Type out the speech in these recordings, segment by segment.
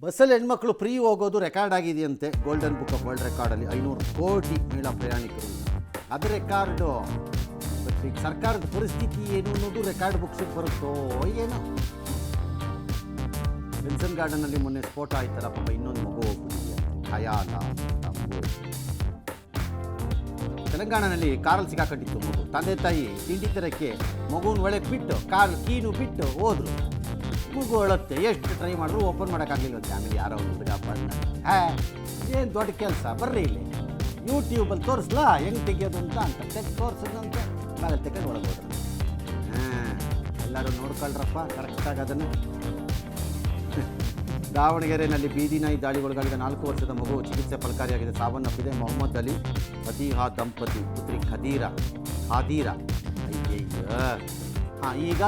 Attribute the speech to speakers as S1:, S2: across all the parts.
S1: ಬಸ್ಸಲ್ಲಿ ಹೆಣ್ಮಕ್ಳು ಫ್ರೀ ಹೋಗೋದು ರೆಕಾರ್ಡ್ ಆಗಿದೆಯಂತೆ. ಗೋಲ್ಡನ್ ಬುಕ್ ಆಫ್ ವರ್ಲ್ಡ್ ರೆಕಾರ್ಡಲ್ಲಿ 500 ಕೋಟಿ ಮಹಿಳಾ ಪ್ರಯಾಣಿಕರು. ಅದು ರೆಕಾರ್ಡು. ಬಟ್ ಈಗ ಸರ್ಕಾರದ ಪರಿಸ್ಥಿತಿ ಏನು ಅನ್ನೋದು ರೆಕಾರ್ಡ್ ಬುಕ್ಸಿಗೆ ಬರುತ್ತೋ ಏನೋ. ವಿನ್ಸನ್ ಗಾರ್ಡನಲ್ಲಿ ಮೊನ್ನೆ ಸ್ಫೋಟ ಆಯ್ತಲ್ಲ, ಪಾಪ ಇನ್ನೊಂದು ಮಗು ಹೋಗ್ಬಿಟ್ಟಿದೆ ಖಯಾಲ ಅಂತ. ತೆಲಂಗಾಣದಲ್ಲಿ ಕಾರಲ್ಲಿ ಸಿಗಾಕೊಂಡಿತ್ತು ಮಗು. ತಂದೆ ತಾಯಿ ತಿಂಡಿ ತರಕ್ಕೆ ಮಗುನ ಒಳಗೆ ಬಿಟ್ಟು ಕಾರ್ ಕೀನು ಬಿಟ್ಟು ಹೋದ್ರು. ಮಗು ಅಳುತ್ತೆ, ಎಷ್ಟು ಟ್ರೈ ಮಾಡಿದ್ರು ಓಪನ್ ಮಾಡೋಕ್ಕಾಗಲಿಲ್ಲಂತೆ. ಆಮೇಲೆ ಯಾರೋ ಒಂದು ಬಿಡಪ್ಪ ಏನು ದೊಡ್ಡ ಕೆಲಸ, ಬರ್ರಿ ಇಲ್ಲಿ ಯೂಟ್ಯೂಬಲ್ಲಿ ತೋರಿಸ್ಲಾ ಹೆಂಗೆ ತೆಗಿಯೋದು ಅಂತ ತೋರಿಸೋದಂತೆ. ಕಾಲಲ್ಲಿ ತೆಗೆದು ಒಳಗೆ ಹೋದ್ರು. ಎಲ್ಲರೂ ನೋಡ್ಕೊಳ್ರಪ್ಪ ಕರೆಕ್ಟಾಗಿ ಅದನ್ನು. ದಾವಣಗೆರೆಯಲ್ಲಿ ಬೀದಿ ನಾಯಿ ದಾಳಿಗೊಳಗಾಗಿದ್ದ 4 ವರ್ಷದ ಮಗು ಚಿಕಿತ್ಸೆ ಫಲಕಾರಿಯಾಗಿದೆ, ಸಾವನ್ನಪ್ಪಿದೆ. ಮೊಹಮ್ಮದ್ ಅಲಿ ಫತೀಹಾ ದಂಪತಿ, ಪುತ್ರಿ ಖದೀರಾ. ಅಯ್ಯಯ್ಯ. ಈಗ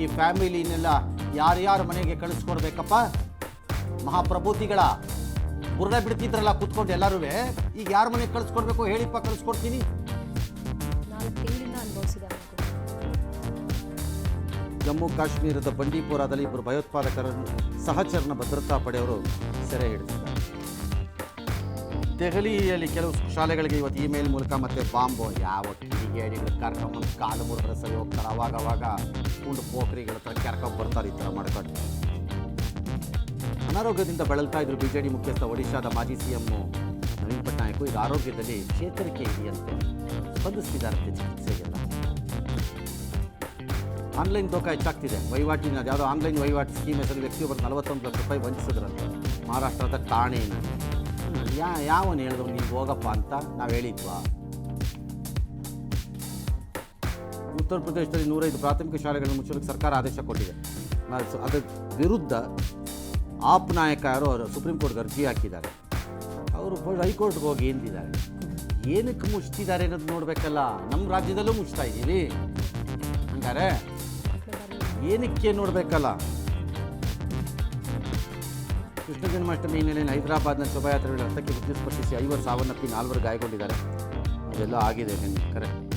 S1: ಈ ಫ್ಯಾಮಿಲಿನೆಲ್ಲ ಯಾರ್ಯಾರ ಮನೆಗೆ ಕಳಿಸ್ಕೊಡ್ಬೇಕಪ್ಪ? ಮಹಾಪ್ರಭೂತಿಗಳ ಬುರ್ರ ಬಿಡ್ತಿದ್ರಲ್ಲ ಕೂತ್ಕೊಂಡು ಎಲ್ಲರೂ. ಈಗ ಯಾರ ಮನೆಗೆ ಕಳಿಸ್ಕೊಡ್ಬೇಕು ಹೇಳಿಪ್ಪ, ಕಳಿಸ್ಕೊಡ್ತೀನಿ. ಜಮ್ಮು ಕಾಶ್ಮೀರದ ಬಂಡೀಪುರದಲ್ಲಿ 2 ಭಯೋತ್ಪಾದಕರನ್ನು ಸಹಚರನ ಭದ್ರತಾ ಪಡೆಯವರು ಸೆರೆ ಹಿಡಿದಿದ್ದಾರೆ. ದೆಹಲಿಯಲ್ಲಿ ಕೆಲವು ಶಾಲೆಗಳಿಗೆ ಇವತ್ತು ಇಮೇಲ್ ಮೂಲಕ ಮತ್ತೆ ಬಾಂಬು, ಯಾವ ಕಿಡಿಗೇಡಿಗಳು ಕರ್ಕೊಂಬಂದು ಕಾಲು ಮುರಿದ್ರೆ ಸರಿ ಹೋಗ್ತಾರೆ. ಅವಾಗವಾಗ ಕುಂಡು ಪೋಖ್ರಿಗಳ ಹತ್ರ ಕರ್ಕೊಂಡು ಬರ್ತಾರೆ ಈ ಥರ ಮಾಡ್ಕೊಂಡು. ಅನಾರೋಗ್ಯದಿಂದ ಬಳಲ್ತಾ ಇದ್ರು ಬಿಜೆಡಿ ಮುಖ್ಯಸ್ಥ ಒಡಿಶಾದ ಮಾಜಿ ಸಿಎಂ ನವೀನ್ ಪಟ್ನಾಯಕ್. ಈಗ ಆರೋಗ್ಯದಲ್ಲಿ ಚೇತರಿಕೆ ಇದೆಯಂತೆ, ಸ್ಪಂದಿಸ್ತಿದ್ದಾರಂತೆ ಚಿಕಿತ್ಸೆಗೆಲ್ಲ. ಆನ್ಲೈನ್ ದೋಖ ಹೆಚ್ಚಾಗ್ತಿದೆ. ವಹಿವಾಟಿನ ಯಾವುದೋ ಆನ್ಲೈನ್ ವಹಿವಾಟು ಸ್ಕೀಮ್ ಹೆಸರು ವ್ಯಕ್ತಿಯೊಬ್ಬರು 41 ಲಕ್ಷ ರೂಪಾಯಿ ವಂಚಿಸಿದ್ರಂತೆ ಮಹಾರಾಷ್ಟ್ರದ ಠಾಣೆನ. ಯಾವನು ಹೇಳಿದ್ರು ನೀವು ಹೋಗಪ್ಪ ಅಂತ ನಾವು ಹೇಳಿದ್ವಾ? ಉತ್ತರ ಪ್ರದೇಶದಲ್ಲಿ 105 ಪ್ರಾಥಮಿಕ ಶಾಲೆಗಳನ್ನು ಮುಚ್ಚಲಿಕ್ಕೆ ಸರ್ಕಾರ ಆದೇಶ ಕೊಟ್ಟಿದೆ. ಅದರ ವಿರುದ್ಧ ಆಪ್ ನಾಯಕ ಯಾರೋ ಅವರು ಸುಪ್ರೀಂ ಕೋರ್ಟ್ಗೆ ಅರ್ಜಿ ಹಾಕಿದ್ದಾರೆ. ಅವರು ಹೈಕೋರ್ಟ್ಗೆ ಹೋಗಿ ಎಂದಿದ್ದಾರೆ. ಏನಕ್ಕೆ ಮುಚ್ತಿದ್ದಾರೆ ಅನ್ನೋದು ನೋಡಬೇಕಲ್ಲ. ನಮ್ಮ ರಾಜ್ಯದಲ್ಲೂ ಮುಚ್ತಾ ಇದ್ದೀವಿ ಹಂಗಾರೆ ಏನಕ್ಕೆ ನೋಡಬೇಕಲ್ಲ. ಕೃಷ್ಣ ಜನ್ಮಾಷ್ಟಮಿ ಹಿನ್ನೆಲೆಯಲ್ಲಿ ಹೈದರಾಬಾದ್ನ ಶೋಭಾಯಾತ್ರೆ ರಥಕ್ಕೆ ವಿದ್ಯುತ್ ಸ್ಪರ್ಶಿಸಿ 5 ಸಾವನ್ನಪ್ಪಿ 4 ಗಾಯಗೊಂಡಿದ್ದಾರೆ. ಅದೆಲ್ಲ ಆಗಿದೆ ಕರೆಕ್ಟ್.